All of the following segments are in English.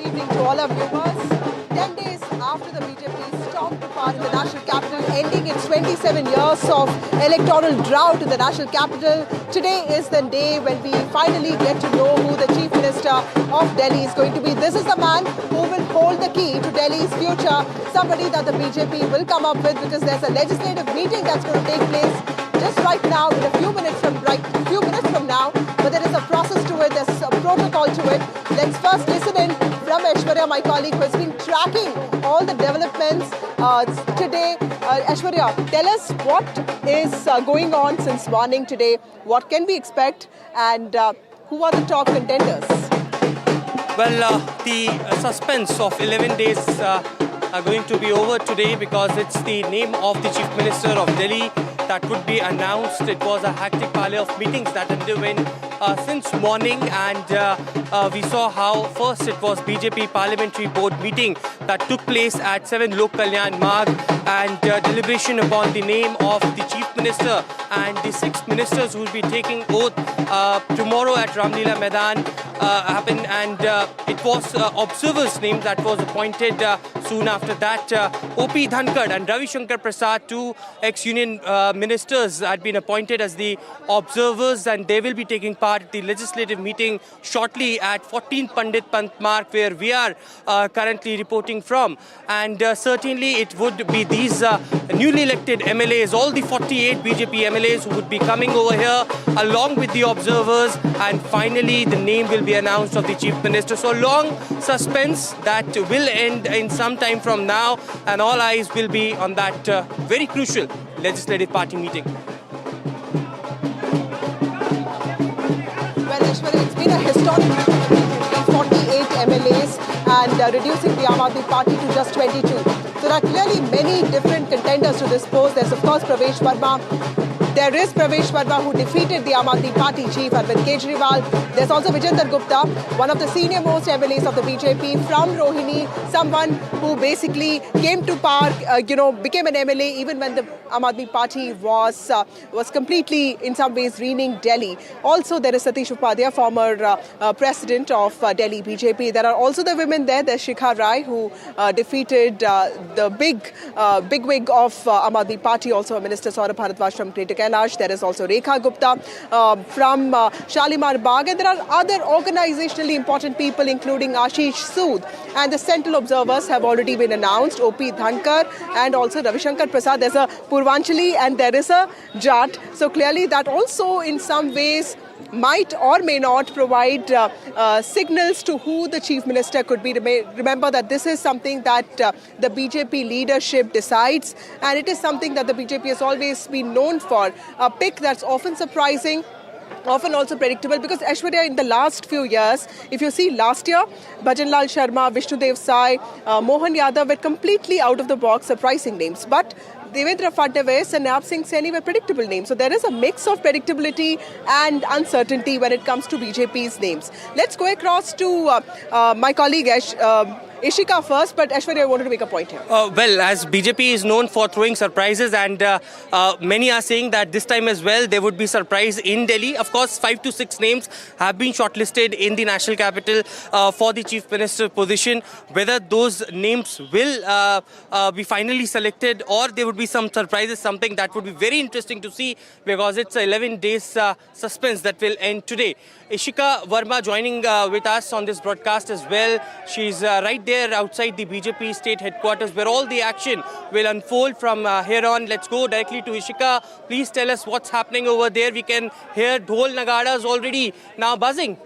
evening to all our viewers. 10 days after the BJP stormed to power in the national capital, ending its 27 years of electoral drought in the national capital, today is the day when we finally get to know who the Chief Minister of Delhi is going to be. This is the man who will hold the key to Delhi's future, somebody that the BJP will come up with, because there's a legislative meeting that's going to take place just right now, in a few minutes from now. But there is a process to it, there's a protocol to it. Let's first listen in from Aishwarya, my colleague, who has been tracking all the developments today. Aishwarya, tell us what is going on since morning today. What can we expect, and who are the top contenders? Well, the suspense of 11 days are going to be over today, because it's the name of the Chief Minister of Delhi that would be announced. It was a hectic parley of meetings that underwent since morning, and we saw how first it was BJP Parliamentary Board meeting that took place at 7 Lok Kalyan Marg, and deliberation upon the name of the Chief Minister and the 6 ministers who will be taking oath tomorrow at Ramlila Maidan happened, and it was observers' name that was appointed soon after that. O.P. Dhankar and Ravi Shankar Prasad, two ex-union ministers, had been appointed as the observers, and they will be taking part at the legislative meeting shortly at 14 Pandit Pant Marg, where we are currently reporting from. And certainly it would be these newly elected MLAs, all the 48 BJP MLAs who would be coming over here along with the observers, and finally the name will be announced of the Chief Minister. So long suspense that will end in some time from now, and all eyes will be on that very crucial legislative party meeting. Well, Aishwarya, it's been a historic meeting, 48 MLAs, and reducing the Aam Aadmi Party to just 22. So there are clearly many different contenders to this post. There's of course Pravesh Verma. There is Pravesh Verma, who defeated the Aam Aadmi Party chief Arvind Kejriwal. There's also Vijender Gupta, one of the senior most MLAs of the BJP from Rohini, someone who basically came to power, became an MLA even when the Aam Aadmi Party was completely, in some ways, reigning Delhi. Also, there is Satish Upadhyay, former president of Delhi BJP. There are also the women there. There's Shikha Rai, who defeated the big wig of Aam Aadmi Party, also a minister, Saurabh Bharadwaj from Greater Kailash. There is also Rekha Gupta from Shalimar Bagh, and there are other organizationally important people, including Ashish Sood. And the central observers have already been announced: O.P. Dhankar and also Ravi Shankar Prasad. There's a Purvanchali and there is a Jat. So clearly that also in some ways might or may not provide signals to who the Chief Minister could be. Remember that this is something that the BJP leadership decides, and it is something that the BJP has always been known for. A pick that's often surprising, often also predictable, because Aishwarya, in the last few years, if you see last year, Bhajanlal Sharma, Vishnudev Sai, Mohan Yadav were completely out of the box, surprising names. But Devendra Fadnavis and Nayab Singh Saini were predictable names. So there is a mix of predictability and uncertainty when it comes to BJP's names. Let's go across to my colleague Ishika first, but Aishwarya, I wanted to make a point here. Well, as BJP is known for throwing surprises, and many are saying that this time as well there would be surprise in Delhi. Of course, 5 to 6 names have been shortlisted in the national capital for the Chief Minister position. Whether those names will be finally selected or there would be some surprises, something that would be very interesting to see, because it's 11 days suspense that will end today. Ishika Verma joining with us on this broadcast as well. She's right there outside the BJP state headquarters, where all the action will unfold from here on. Let's go directly to Ishika. Please tell us what's happening over there. We can hear dhol nagadas already now buzzing.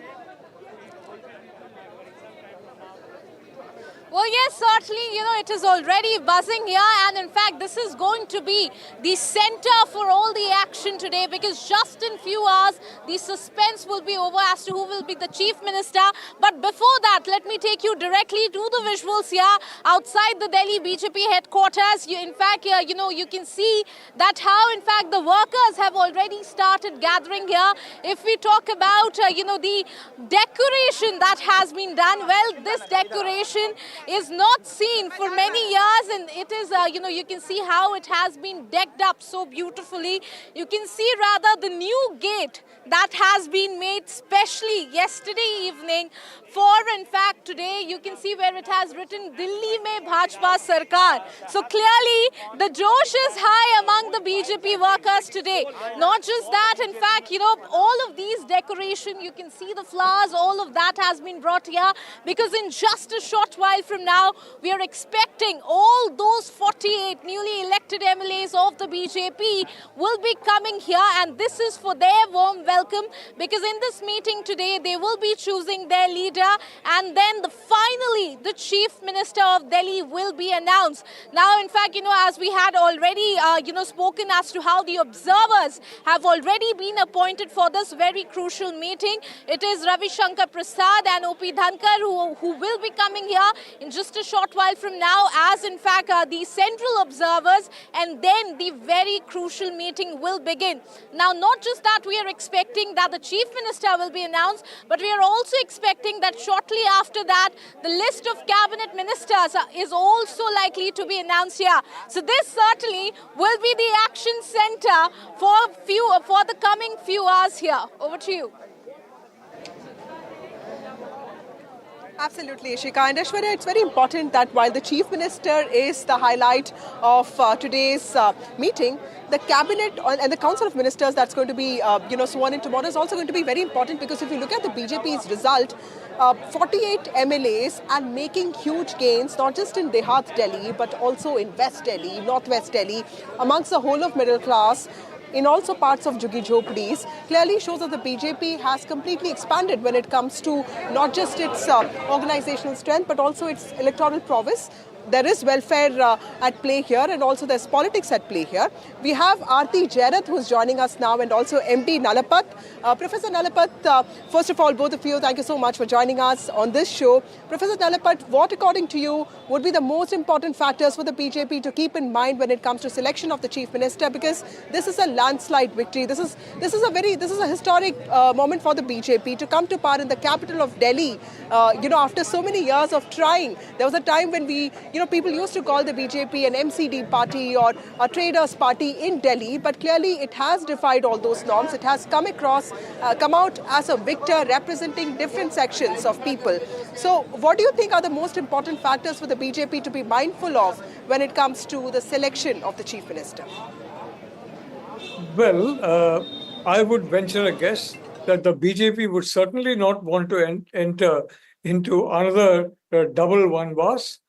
Well, yes, certainly, it is already buzzing here, and in fact, this is going to be the center for all the action today, because just in few hours, the suspense will be over as to who will be the Chief Minister. But before that, let me take you directly to the visuals here outside the Delhi BJP headquarters. In fact, you can see that how, in fact, the workers have already started gathering here. If we talk about, the decoration that has been done, well, this decoration is not seen for many years, and it is, you can see how it has been decked up so beautifully. You can see rather the new gate that has been made specially yesterday evening for, in fact, today. You can see where it has written Delhi mein Bhajpa Sarkar. So clearly the josh is high among the BJP workers today. Not just that, in fact, all of these decoration, you can see the flowers, all of that has been brought here, because in just a short while from now, we are expecting all those 48 newly elected MLAs of the BJP will be coming here, and this is for their warm welcome, because in this meeting today, they will be choosing their leader, and then finally, the Chief Minister of Delhi will be announced. Now, in fact, as we had already, spoken as to how the observers have already been appointed for this very crucial meeting. It is Ravi Shankar Prasad and O.P. Dhankar who will be coming here in just a short while from now as, in fact, the central observers, and then the very crucial meeting will begin. Now, not just that we are expecting that the Chief Minister will be announced, but we are also expecting that shortly after that, the list of cabinet ministers is also likely to be announced here. So this certainly will be the action center for the coming few hours here. Over to you. Absolutely, Ishika. And Aishwarya, it's very important that while the Chief Minister is the highlight of today's meeting, the Cabinet and the Council of Ministers that's going to be sworn in tomorrow is also going to be very important, because if you look at the BJP's result, 48 MLAs and making huge gains, not just in Dehat Delhi, but also in West Delhi, Northwest Delhi, amongst the whole of middle class, in also parts of Jhuggi Jhopdis, clearly shows that the BJP has completely expanded when it comes to not just its organizational strength, but also its electoral prowess. There is welfare at play here, and also there's politics at play here. We have Aarti Jairath, who's joining us now, and also MD Nalapat. Professor Nalapat, first of all, both of you, thank you so much for joining us on this show. Professor Nalapat, what according to you would be the most important factors for the BJP to keep in mind when it comes to selection of the Chief Minister? Because this is a landslide victory. This is a historic moment for the BJP to come to power in the capital of Delhi. After so many years of trying, there was a time when people used to call the BJP an MCD party or a traders party in Delhi, but clearly it has defied all those norms. It has come out as a victor representing different sections of people. So what do you think are the most important factors for the BJP to be mindful of when it comes to the selection of the Chief Minister? Well, I would venture a guess that the BJP would certainly not want to enter into another double vanvas,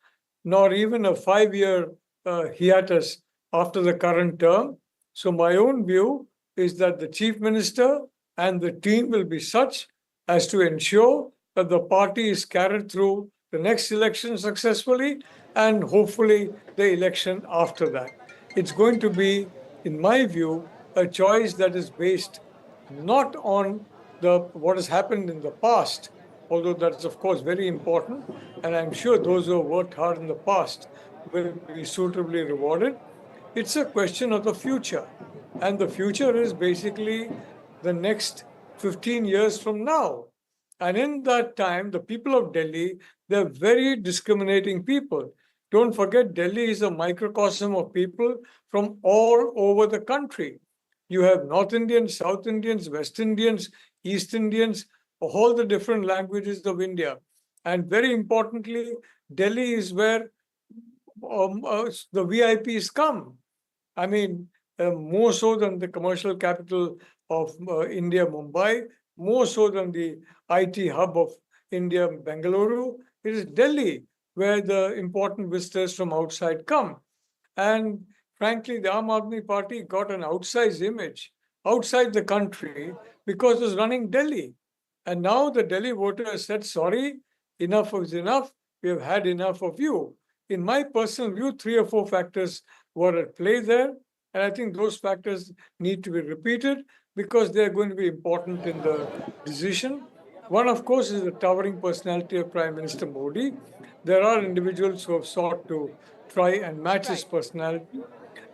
nor even a 5-year hiatus after the current term. So my own view is that the Chief Minister and the team will be such as to ensure that the party is carried through the next election successfully, and hopefully the election after that. It's going to be, in my view, a choice that is based not on what has happened in the past, although that's of course very important, and I'm sure those who have worked hard in the past will be suitably rewarded. It's a question of the future, and the future is basically the next 15 years from now. And in that time, the people of Delhi, they're very discriminating people. Don't forget, Delhi is a microcosm of people from all over the country. You have North Indians, South Indians, West Indians, East Indians, all the different languages of India. And very importantly, Delhi is where the VIPs come. I mean, more so than the commercial capital of India, Mumbai, more so than the IT hub of India, Bengaluru. It is Delhi where the important visitors from outside come. And frankly, the Aam Aadmi Party got an outsized image outside the country because it was running Delhi. And now the Delhi voter has said, sorry, enough is enough. We have had enough of you. In my personal view, 3 or 4 factors were at play there. And I think those factors need to be repeated because they're going to be important in the decision. One, of course, is the towering personality of Prime Minister Modi. There are individuals who have sought to try and match his personality.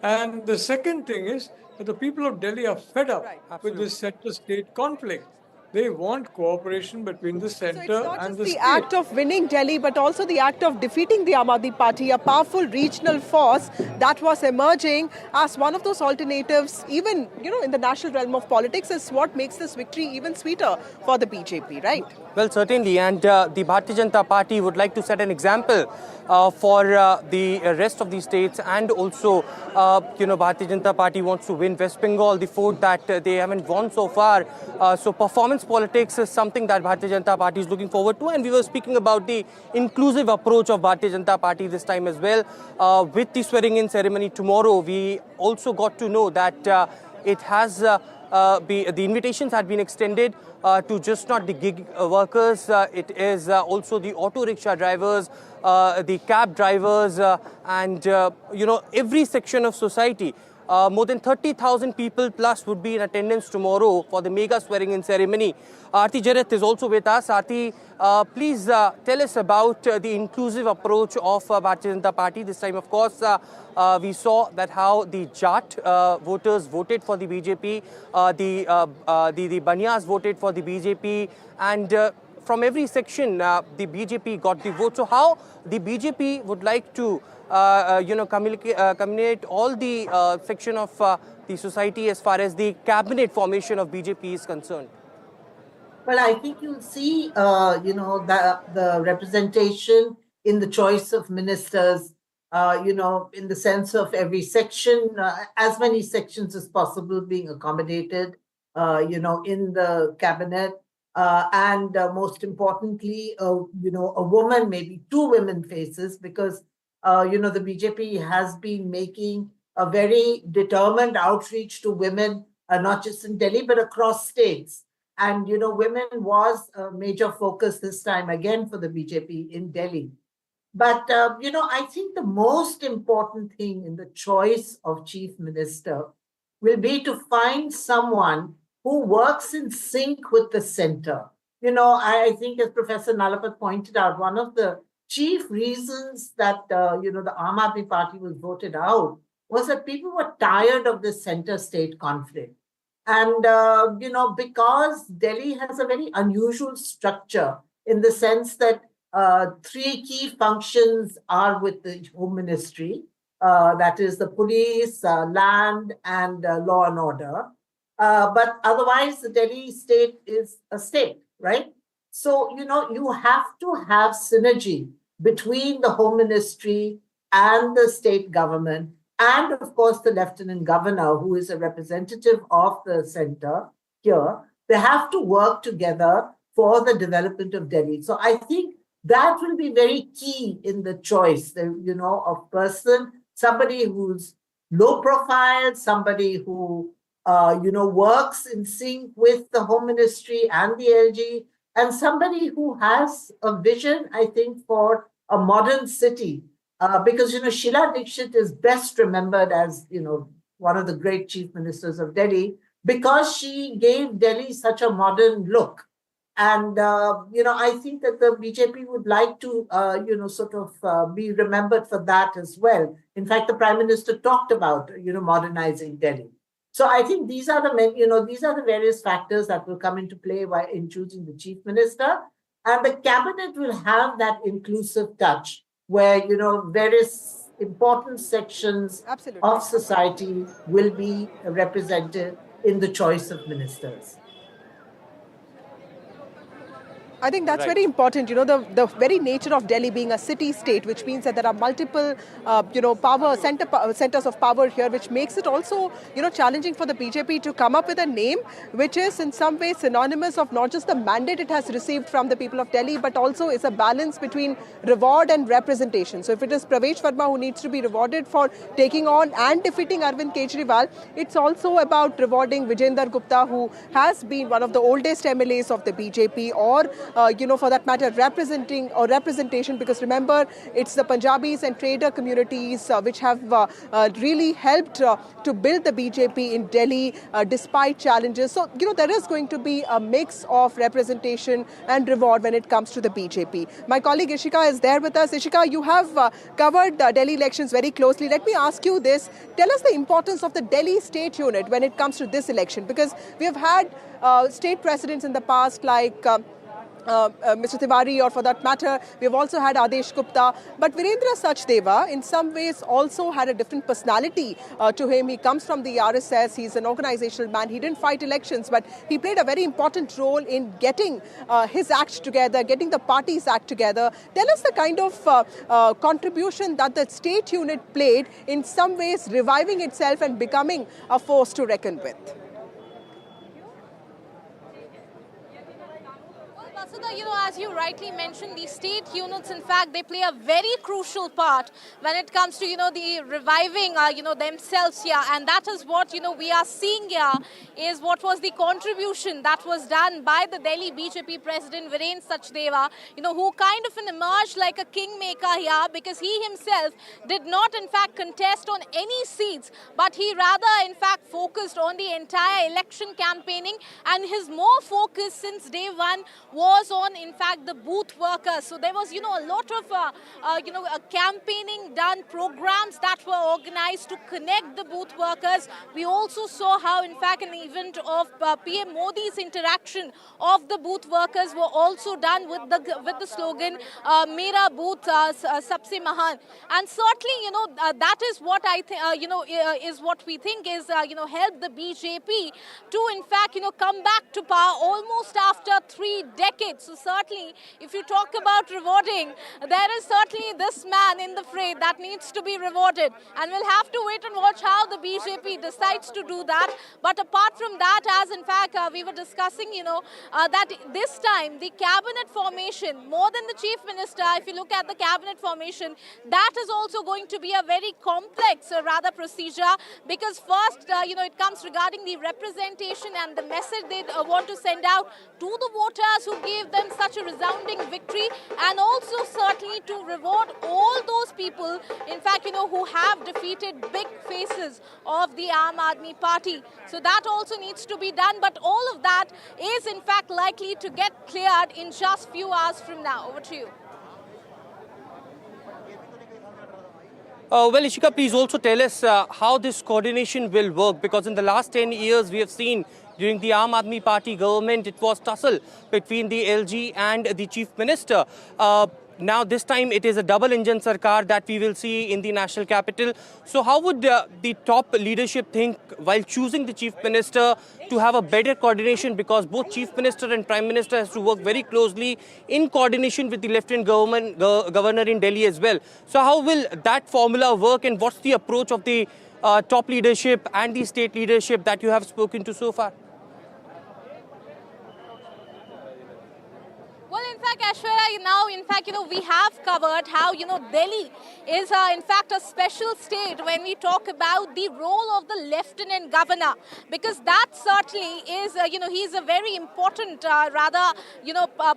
And the second thing is that the people of Delhi are fed up with this center-state conflict. They want cooperation between the So it's center not and just the the state. act of winning Delhi, but also the act of defeating the Aam Aadmi Party, a powerful regional force that was emerging as one of those alternatives, even in the national realm of politics, is what makes this victory even sweeter for the BJP, right? Well, certainly, and the Bharatiya Janata Party would like to set an example for the rest of the states, and also, Bharatiya Janata Party wants to win West Bengal, the fort that they haven't won so far. So performance politics is something that Bharatiya Janata Party is looking forward to, and we were speaking about the inclusive approach of Bharatiya Janata Party this time as well. With the swearing-in ceremony tomorrow, we also got to know that it has the invitations had been extended to just not the gig workers. It is also the auto rickshaw drivers, the cab drivers, and every section of society. More than 30,000 people plus would be in attendance tomorrow for the mega swearing-in ceremony. Aarti Jairath is also with us. Aarti, please tell us about the inclusive approach of Bharatiya Janata Party. This time, of course, we saw that how the Jat voters voted for the BJP, the Banyas voted for the BJP, and from every section, the BJP got the vote. So how the BJP would like to communicate all the section of the society as far as the cabinet formation of BJP is concerned? Well, I think you'll see, the representation in the choice of ministers, in the sense of every section, as many sections as possible being accommodated, in the cabinet. And most importantly, a woman, maybe two women faces, because, the BJP has been making a very determined outreach to women, not just in Delhi, but across states. And, women was a major focus this time again for the BJP in Delhi. But, I think the most important thing in the choice of chief minister will be to find someone who works in sync with the center. I think, as Professor Nalapat pointed out, one of the chief reasons that, the Aam Aadmi Party was voted out was that people were tired of the center-state conflict. And, because Delhi has a very unusual structure in the sense that three key functions are with the Home Ministry, that is the police, land, and law and order. But otherwise, the Delhi state is a state, right? So, you have to have synergy between the Home Ministry and the state government, and of course, the Lieutenant Governor, who is a representative of the center here. They have to work together for the development of Delhi. So I think that will be very key in the choice, of person, somebody who's low profile, somebody who, works in sync with the Home Ministry and the LG, and somebody who has a vision, I think, for a modern city. Because, Sheila Dikshit is best remembered as, one of the great chief ministers of Delhi, because she gave Delhi such a modern look. And, I think that the BJP would like to, be remembered for that as well. In fact, the Prime Minister talked about, modernizing Delhi. So I think these are the various factors that will come into play in choosing the chief minister. And the cabinet will have that inclusive touch, where, various important sections of society will be represented in the choice of ministers. I think that's very important. The very nature of Delhi being a city-state, which means that there are multiple, centers of power here, which makes it also, challenging for the BJP to come up with a name which is in some way synonymous of not just the mandate it has received from the people of Delhi, but also is a balance between reward and representation. So if it is Pravesh Verma who needs to be rewarded for taking on and defeating Arvind Kejriwal, it's also about rewarding Vijayendra Gupta, who has been one of the oldest MLAs of the BJP, or for that matter, representation, because remember, it's the Punjabis and trader communities which have really helped to build the BJP in Delhi despite challenges. So, there is going to be a mix of representation and reward when it comes to the BJP. My colleague Ishika is there with us. Ishika, you have covered the Delhi elections very closely. Let me ask you this. Tell us the importance of the Delhi state unit when it comes to this election, because we have had state presidents in the past like Mr. Tiwari, or for that matter, we've also had Adesh Gupta. But Virendra Sachdeva, in some ways, also had a different personality to him. He comes from the RSS. He's an organizational man. He didn't fight elections, but he played a very important role in getting his act together, getting the party's act together. Tell us the kind of contribution that the state unit played, in some ways reviving itself and becoming a force to reckon with. Vasudha, as you rightly mentioned, the state units, in fact, they play a very crucial part when it comes to, the reviving, themselves here. And that is what, we are seeing here is what was the contribution that was done by the Delhi BJP president, Virendra Sachdeva, who kind of emerged like a kingmaker here, because he himself did not, in fact, contest on any seats, but he rather, in fact, focused on the entire election campaigning, and his more focus since day one was on, in fact, the booth workers. So there was, a lot of, campaigning done, programs that were organized to connect the booth workers. We also saw how, in fact, an event of PM Modi's interaction of the booth workers were also done with the slogan, Mera Booth Sabse Mahan. And certainly, that is what I think, is what we think is, help the BJP to, in fact, come back to power almost after 3 decades. So certainly, if you talk about rewarding, there is certainly this man in the fray that needs to be rewarded. And we'll have to wait and watch how the BJP decides to do that. But apart from that, as in fact, we were discussing, that this time the cabinet formation, more than the chief minister, if you look at the cabinet formation, that is also going to be a very complex, rather, procedure. Because first, it comes regarding the representation and the message they want to send out to the voters who gave them such a resounding victory, and also certainly to reward all those people, in fact, who have defeated big faces of the Aam Aadmi Party. So that also needs to be done, but all of that is, in fact, likely to get cleared in just few hours from now. Over to you. Well, Ishika, please also tell us how this coordination will work, because in the last 10 years we have seen during the Aam Aadmi Party government, it was tussle between the LG and the chief minister. Now this time it is a double-engine sarkar that we will see in the national capital. So how would the top leadership think while choosing the chief minister to have a better coordination, because both chief minister and prime minister has to work very closely in coordination with the lieutenant governor in Delhi as well. So how will that formula work, and what's the approach of the top leadership and the state leadership that you have spoken to so far? Well, in fact, Aishwarya, now, in fact, we have covered how, Delhi is, in fact, a special state when we talk about the role of the lieutenant governor, because that certainly is, he's a very important,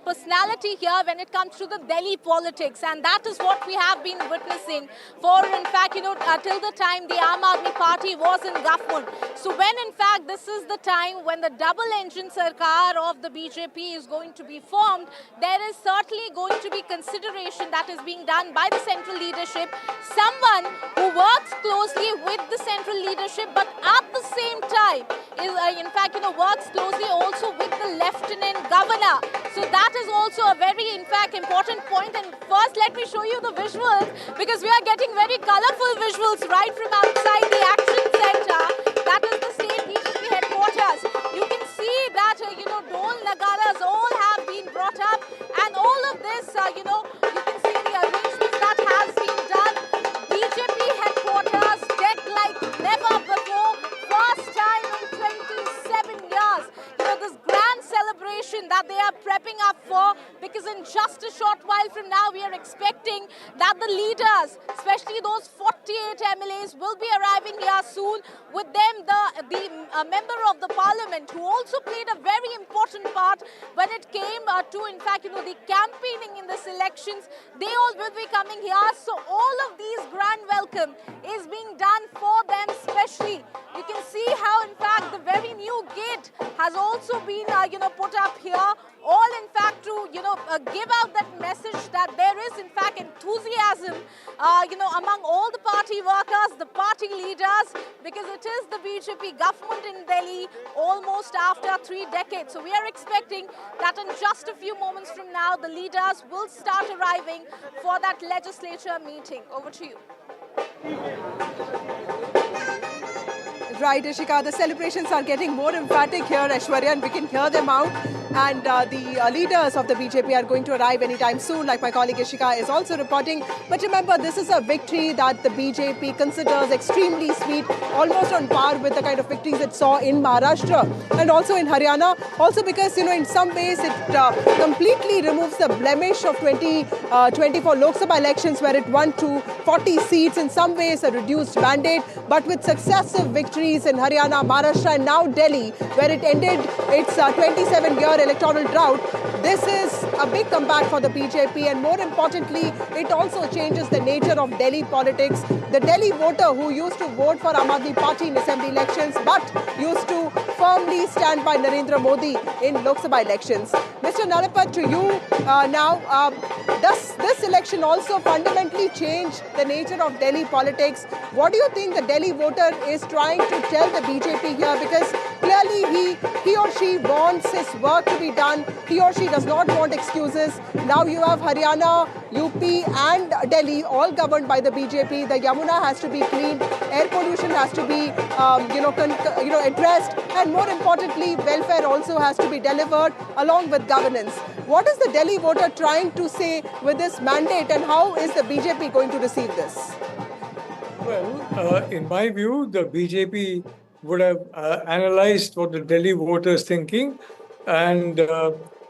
personality here when it comes to the Delhi politics. And that is what we have been witnessing for, in fact, till the time the Aam Aadmi Party was in government. So when, in fact, this is the time when the double-engine sarkar of the BJP is going to be formed, there is certainly going to be consideration that is being done by the central leadership, someone who works closely with the central leadership, but at the same time is, in fact, works closely also with the lieutenant governor. So that is also a very, in fact, important point. And first, let me show you the visuals, because we are getting very colorful visuals right from outside the action center. That is the state BJP headquarters. You can see that, Dol Nagaras all have been brought up, and all of this, you can see the arrangements that has been done. BJP headquarters decked like never before, first time in 27 years. This grand celebration that they are prepping up for, because in just a short while from now we are expecting that the leaders, especially those 48 MLAs, will be arriving here soon. With them, the member of the parliament who also played a very important part when it came to, in fact, the campaigning in this elections. They all will be coming here. So all of these grand welcome is being done for them specially. You can see how, in fact, the very new gate has also been, put up here. All, in fact, to, give out that message that there is, in fact, enthusiasm, among all the party workers, the party leaders, because it is the BJP government in Delhi almost after 3 decades. So we are expecting that in just a few moments from now, the leaders will start arriving for that legislature meeting. Over to you. Right, Ishika, the celebrations are getting more emphatic here, Aishwarya, and we can hear them out. And the leaders of the BJP are going to arrive anytime soon, like my colleague Ishika is also reporting. But remember, this is a victory that the BJP considers extremely sweet, almost on par with the kind of victories it saw in Maharashtra and also in Haryana. Also because, in some ways, it completely removes the blemish of 2024 Lok Sabha elections, where it won to 40 seats, in some ways a reduced mandate. But with successive victories in Haryana, Maharashtra, and now Delhi, where it ended its 27-year electoral drought, this is a big comeback for the BJP, and more importantly, it also changes the nature of Delhi politics. The Delhi voter who used to vote for Aam Aadmi Party in assembly elections but used to firmly stand by Narendra Modi in Lok Sabha elections. Mr. Narapat, to you now, does this election also fundamentally change the nature of Delhi politics? What do you think the Delhi voter is trying to tell the BJP here? Because clearly he or she wants his work to be done. He or she does not want excuses. Now you have Haryana, UP and Delhi all governed by the BJP. The Yamuna has to be cleaned. Air pollution has to be addressed. And more importantly, welfare also has to be delivered along with governance. What is the Delhi voter trying to say with this mandate, and how is the BJP going to receive this? Well, in my view, the BJP would have analyzed what the Delhi voters thinking, and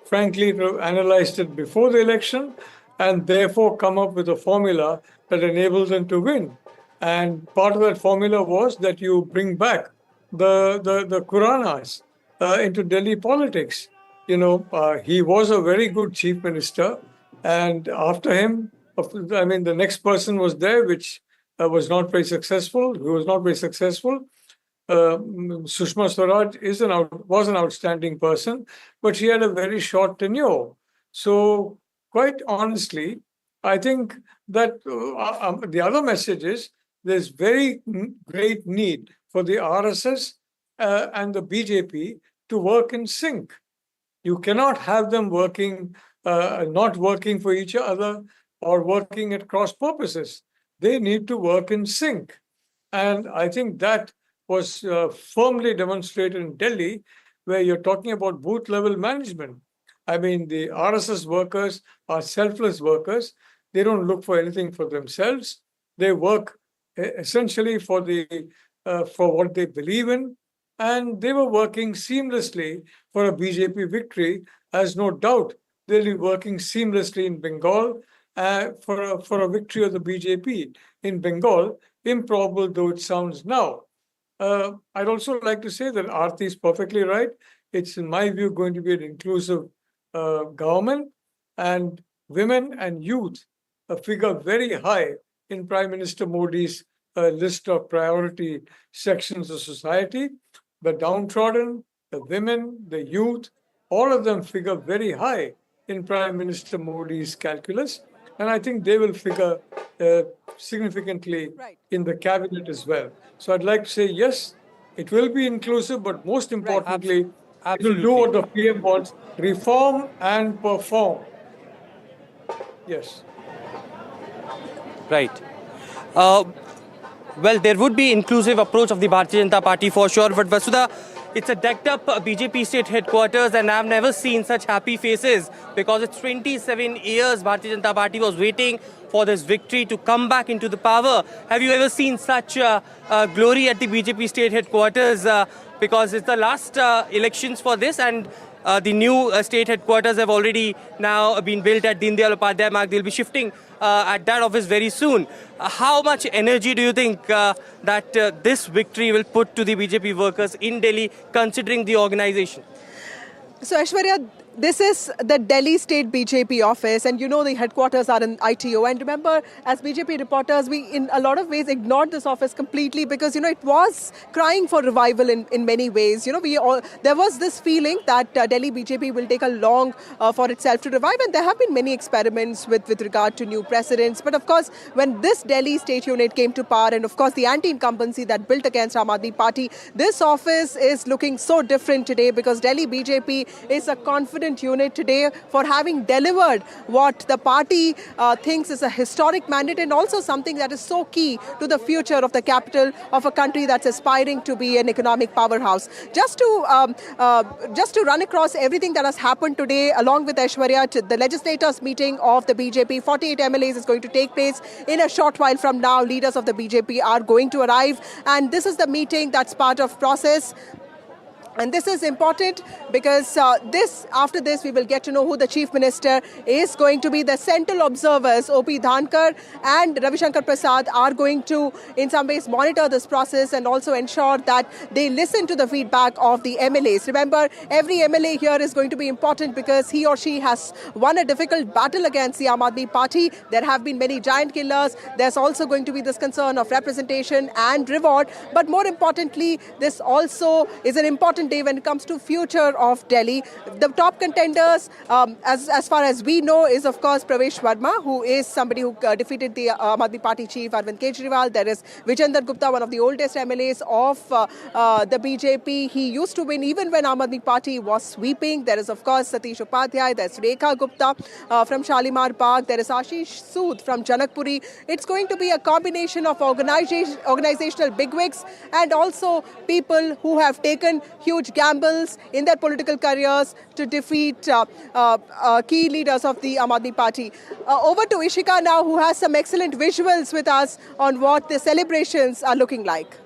frankly, analyzed it before the election, and therefore come up with a formula that enables them to win. And part of that formula was that you bring back the Khuranas into Delhi politics. He was a very good chief minister, and after him, the next person was there, which was not very successful. He was not very successful. Sushma Swaraj was an outstanding person, but she had a very short tenure. So, quite honestly, I think that the other message is there's very great need for the RSS and the BJP to work in sync. You cannot have them not working for each other or working at cross purposes. They need to work in sync. And I think that was firmly demonstrated in Delhi, where you're talking about booth level management. I mean, the RSS workers are selfless workers. They don't look for anything for themselves. They work essentially for what they believe in. And they were working seamlessly for a BJP victory, as no doubt they'll be working seamlessly in Bengal for a victory of the BJP in Bengal, improbable though it sounds now. I'd also like to say that Aarti is perfectly right. It's, in my view, going to be an inclusive government, and women and youth figure very high in Prime Minister Modi's list of priority sections of society. The downtrodden, the women, the youth, all of them figure very high in Prime Minister Modi's calculus. And I think they will figure significantly in the cabinet as well. So I'd like to say, yes, it will be inclusive, but most importantly, it will do what the PM wants, reform and perform. Yes. Right. Well, there would be inclusive approach of the Bharatiya Janata Party for sure, but Vasudha, it's a decked up BJP state headquarters, and I've never seen such happy faces, because it's 27 years Bharatiya Janata Party was waiting for this victory to come back into the power. Have you ever seen such glory at the BJP state headquarters? Because it's the last elections for this, and The new state headquarters have already now been built at Deen Dayal Upadhyay Marg. They'll be shifting at that office very soon. How much energy do you think that this victory will put to the BJP workers in Delhi, considering the organization? So, Aishwarya, this is the Delhi State BJP office, and you know the headquarters are in ITO. And remember, as BJP reporters, we in a lot of ways ignored this office completely because, you know, it was crying for revival in many ways. You know, there was this feeling that Delhi BJP will take a long for itself to revive, and there have been many experiments with regard to new precedents. But of course, when this Delhi state unit came to power, and of course the anti-incumbency that built against Aam Aadmi Party, this office is looking so different today because Delhi BJP is a confident unit today for having delivered what the party thinks is a historic mandate and also something that is so key to the future of the capital of a country that's aspiring to be an economic powerhouse. Just to run across everything that has happened today, along with Aishwarya, the legislators meeting of the BJP, 48 MLAs is going to take place in a short while from now. Leaders of the BJP are going to arrive, and this is the meeting that's part of process. And this is important because after this, we will get to know who the Chief Minister is going to be. The central observers, O.P. Dhankar and Ravi Shankar Prasad, are going to, in some ways, monitor this process and also ensure that they listen to the feedback of the MLAs. Remember, every MLA here is going to be important because he or she has won a difficult battle against the Aam Aadmi Party. There have been many giant killers. There's also going to be this concern of representation and reward. But more importantly, this also is an important day when it comes to future of Delhi. The top contenders, as far as we know, is of course Pravesh Verma, who is somebody who defeated the Aam Aadmi Party chief Arvind Kejriwal. There is Vijender Gupta, one of the oldest MLAs of the BJP. He used to win even when Aam Aadmi Party was sweeping. There is of course Satish Upadhyay. There's Rekha Gupta from Shalimar Bagh. There is Ashish Sood from Janakpuri. It's going to be a combination of organizational bigwigs and also people who have taken huge gambles in their political careers to defeat key leaders of the Aam Aadmi Party. Over to Ishika now, who has some excellent visuals with us on what the celebrations are looking like.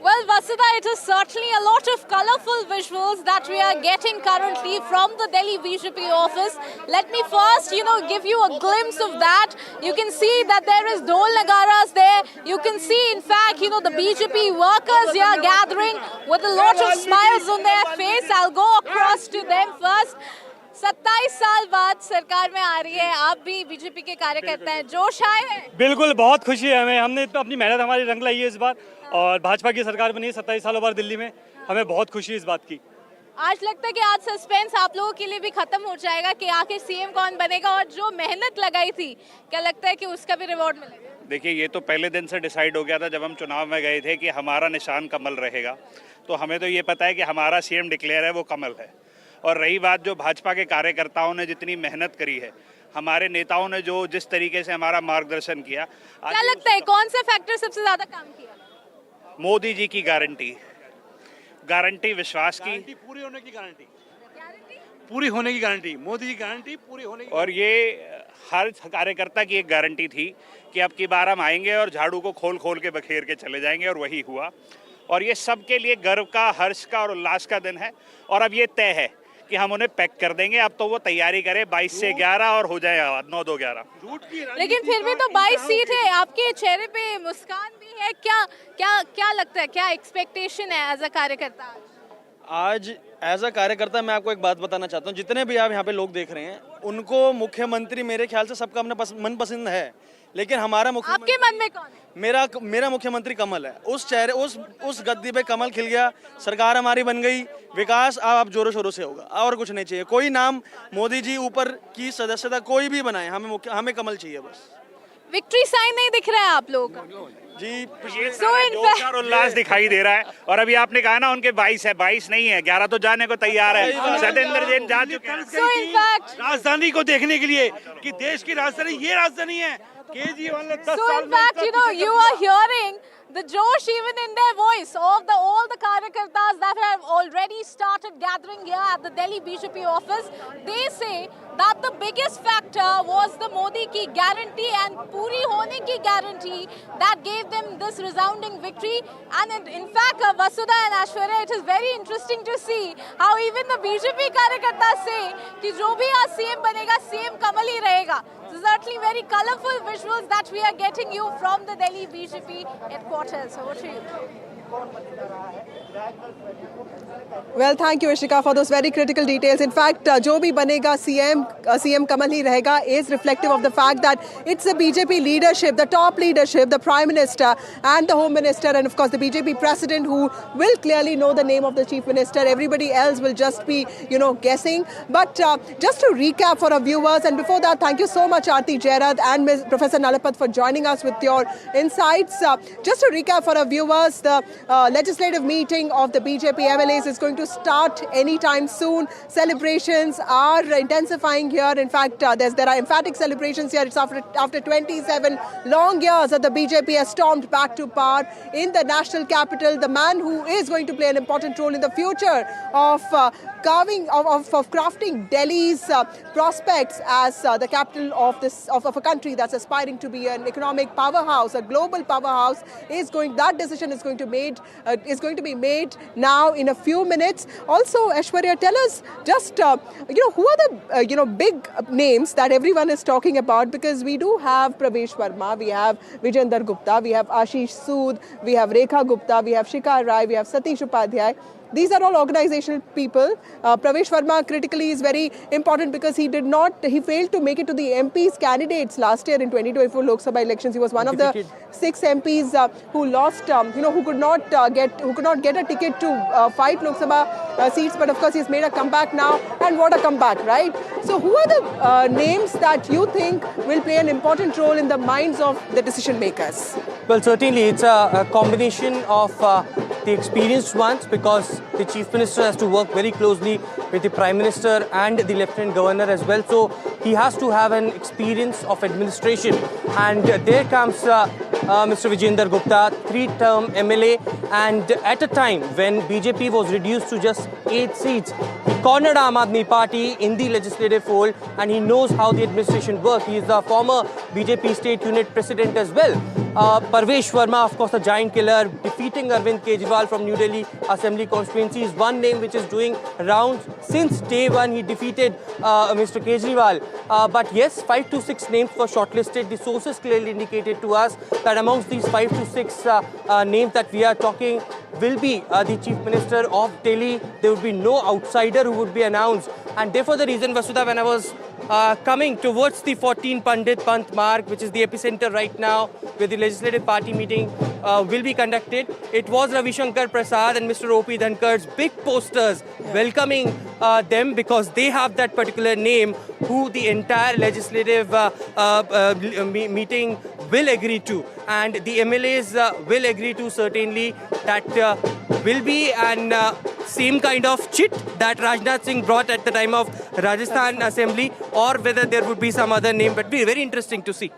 Well, Vasudha, it is certainly a lot of colourful visuals that we are getting currently from the Delhi BJP office. Let me first, give you a glimpse of that. You can see that there is Dol Nagaras there. You can see, in fact, the BJP workers here gathering with a lot of smiles on their face. I'll go across to them first. 27 साल बाद सरकार में आ रही है, आप भी BJP के कार्यकर्ता हैं, जोश आए हैं? बिल्कुल, बहुत खुशी है हमें। हमने तो अपनी मेहनत हमारी रंग लाई है इस बार और भाजपा की सरकार बनी है 27 सालों बाद दिल्ली में। हमें बहुत खुशी है इस बात की। आज लगता है कि आज सस्पेंस आप लोगों के लिए भी खत्म हो जाएगा कि आखिर सीएम कौन बनेगा और जो मेहनत लगाई थी, क्या लगता है कि उसका भी रिवॉर्ड मिलेगा? देखिए, ये तो पहले दिन से डिसाइड हो गया था जब हम चुनाव में गए थे कि हमारा निशान कमल रहेगा। तो हमें तो ये पता है कि हमारा सीएम डिक्लेयर है वो कमल है। और रही बात जो भाजपा के कार्यकर्ताओं ने जितनी मेहनत करी है, हमारे नेताओं ने जो जिस तरीके से हमारा मार्गदर्शन किया, क्या लगता है कौन सा फैक्टर सबसे ज्यादा काम किया? मोदी जी की गारंटी विश्वास की, पूरी होने की गारंटी, पूरी होने की गारंटी, मोदी जी गारंटी पूरी होने की। और ये हर कार्यकर्ता की एक गारंटी थी कि अब की बार हम आएंगे और झाड़ू को खोल खोल के बखेर के चले जाएंगे, और वही हुआ। और ये सबके लिए गर्व का, हर्ष का और उल्लास का दिन है। और अब ये तय है कि हम उन्हें पैक कर देंगे। अब तो वो तैयारी करें 22 से 11 और हो जाए 9-2-11। लेकिन फिर भी तो 22 सीट है, आपके चेहरे पे मुस्कान भी है। क्या लगता है, क्या एक्सपेक्टेशन है एज अ कार्यकर्ता? आज एज अ कार्यकर्ता मैं आपको एक बात बताना चाहता हूँ, जितने भी आप यहाँ पे लोग देख रहे हैं उनको मुख्यमंत्री मेरे ख्याल से सबका अपना मनपसंद है, लेकिन हमारा आपके मन में कौन है? मेरा मुख्यमंत्री कमल है। उस गद्दी पे कमल खिल गया, सरकार हमारी बन गई, विकास अब जोरों शोरों से होगा और कुछ नहीं चाहिए। कोई नाम मोदी जी ऊपर की सदस्यता कोई भी बनाए, हमें कमल चाहिए बस। विक्ट्री साइन नहीं दिख रहा है आप लोगों का? जी, जोश और उल्लास दिखाई दे रहा है। और अभी आपने कहा ना उनके 22 है, 22 नहीं है, 11 तो जाने को तैयार है। सत्येंद्र जैन जा चुके हैं राजधानी को देखने के लिए कि देश की राजधानी ये राजधानी है। केजरीवाल ने 10 साल में you are hearing the josh even in their voice of all the Karyakartas that have already started gathering here at the Delhi BJP office. They say that the biggest factor was the Modi ki guarantee and puri hone ki guarantee that gave them this resounding victory. And in fact, Vasudha and Aishwarya, it is very interesting to see how even the BJP karyakartas say कि जो भी आज CM बनेगा, CM कमल ही रहेगा. So certainly very colourful visuals that we are getting you from the Delhi BJP headquarters. Over to you. Well, thank you, Ishika, for those very critical details. In fact, जो भी बनेगा CM कमल ही रहेगा is reflective of the fact that it's the BJP leadership, the top leadership, the Prime Minister and the Home Minister, and of course the BJP President, who will clearly know the name of the Chief Minister. Everybody else will just be, guessing. But just to recap for our viewers, and before that, thank you so much, Aarti Jairad and Ms. Professor Nalapat, for joining us with your insights. Just to recap for our viewers, the legislative meeting of the BJP MLAs is going to start anytime soon. Celebrations are intensifying here. In fact, there are emphatic celebrations here. It's after 27 long years that the BJP has stormed back to power in the national capital. The man who is going to play an important role in the future of crafting Delhi's prospects as the capital of a country that's aspiring to be an economic powerhouse, a global powerhouse, that decision is going to be made now in a few minutes. Also, Aishwarya, tell us just who are the big names that everyone is talking about, because we do have Pravesh Verma, we have Vijayendra Gupta, we have Ashish Sood, we have Rekha Gupta, we have Shikha Rai, we have Satish Upadhyay. These are all organizational people. Pravesh Verma critically is very important because he failed to make it to the MPs candidates last year in 2024 Lok Sabha elections. He was one of the 6 MPs who lost, who could not get a ticket to fight Lok Sabha seats. But of course, he's made a comeback now, and what a comeback, right? So who are the names that you think will play an important role in the minds of the decision makers? Well, certainly it's a combination of the experienced ones, because the Chief Minister has to work very closely with the Prime Minister and the Lieutenant Governor as well. So he has to have an experience of administration. And there comes Mr. Vijayendra Gupta, 3-term MLA. And at a time when BJP was reduced to just 8 seats, he cornered Aam Aadmi Party in the legislative fold, and he knows how the administration works. He is the former BJP State Unit President as well. Pravesh Verma, of course, a giant killer, defeating Arvind Kejriwal from New Delhi Assembly constituency is one name which is doing rounds. Since day one, he defeated Mr. Kejriwal. But yes, 5 to 6 names were shortlisted. The sources clearly indicated to us that amongst these 5 to 6 names that we are talking will be the Chief Minister of Delhi. There would be no outsider who would be announced. And therefore, the reason, Vasudha, when I was coming towards the 14 Pandit Panth mark, which is the epicenter right now, where the legislative party meeting will be conducted, it was Ravi Shankar Prasad and Mr. O.P. Dhankar's big posters welcoming them, because they have that particular name who the entire legislative meeting will agree to. And the MLAs will agree to, certainly, that will be an same kind of chit that Rajnath Singh brought at the time of Rajasthan Assembly, or whether there would be some other name. But it will be very interesting to see.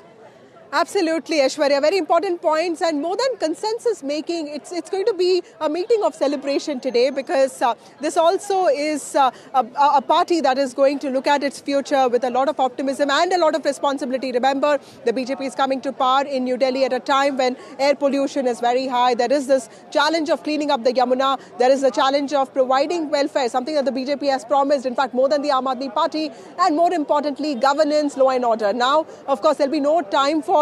Absolutely, Aishwarya. Very important points, and more than consensus making, it's going to be a meeting of celebration today, because this also is a party that is going to look at its future with a lot of optimism and a lot of responsibility. Remember, the BJP is coming to power in New Delhi at a time when air pollution is very high. There is this challenge of cleaning up the Yamuna. There is the challenge of providing welfare, something that the BJP has promised, in fact, more than the Aam Aadmi Party, and more importantly, governance, law and order. Now, of course, there'll be no time for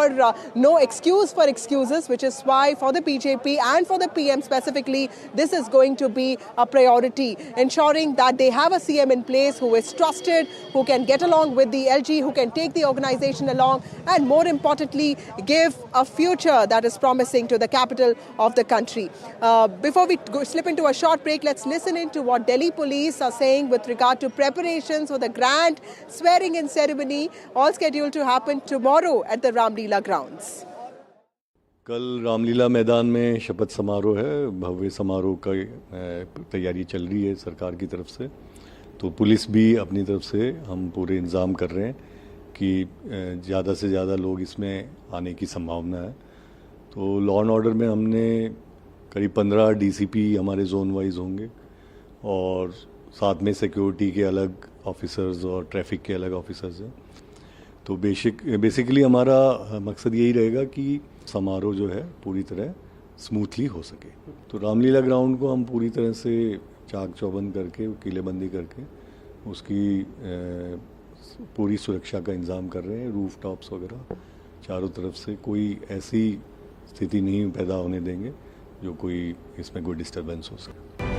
no excuse for excuses, which is why for the BJP and for the PM specifically, this is going to be a priority, ensuring that they have a CM in place who is trusted, who can get along with the LG, who can take the organization along, and more importantly, give a future that is promising to the capital of the country. Before we slip into a short break, let's listen into what Delhi police are saying with regard to preparations for the grand swearing-in ceremony, all scheduled to happen tomorrow at the Ramlila grounds. कल रामलीला मैदान में शपथ समारोह है, भव्य समारोह का तैयारी चल रही है सरकार की तरफ से। तो पुलिस भी अपनी तरफ से हम पूरे इंतज़ाम कर रहे हैं कि ज़्यादा से ज़्यादा लोग इसमें आने की संभावना है। तो लॉ एंड ऑर्डर में हमने करीब 15 DCP हमारे जोन वाइज होंगे, और साथ में सिक्योरिटी के अलग ऑफिसर्स और ट्रैफिक के अलग ऑफिसर्स हैं। तो बेसिकली हमारा मकसद यही रहेगा कि समारोह जो है पूरी तरह स्मूथली हो सके। तो रामलीला ग्राउंड को हम पूरी तरह से चाक चौबंद करके, किलेबंदी करके उसकी पूरी सुरक्षा का इंतज़ाम कर रहे हैं। रूफ टॉप्स वगैरह चारों तरफ से कोई ऐसी स्थिति नहीं पैदा होने देंगे जो कोई इसमें कोई डिस्टर्बेंस हो सके।